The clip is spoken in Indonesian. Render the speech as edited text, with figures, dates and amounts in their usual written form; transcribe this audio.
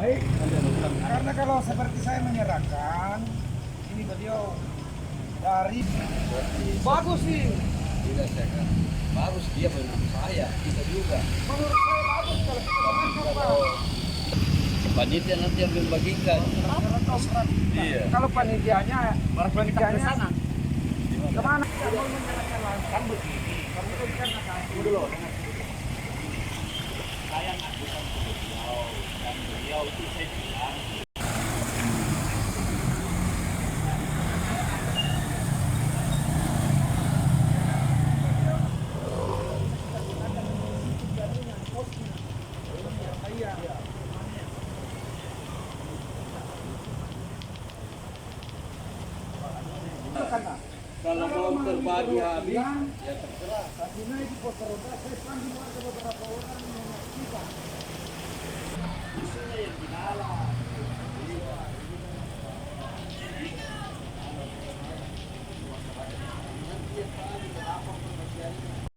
Baik, karena kalau seperti saya menyerahkan, ini beliau dari bagus sih. Tidak saya kan. Bagus dia menurut saya, kita juga. Menurut saya bagus kalau kita menangkap Pak. Panitia nanti yang membagikan. Iya. Kalau panitianya sana. kemana? Kita mau menyerahkan langsung begini. Kamu kan akan dulu. Saya ngajukan ke beliau dan beliau itu saya bilang Kalau mau terbagi habis, ya terserah. Tadi naik di pos roda, saya panggil warga beberapa orang yang menyaksikan.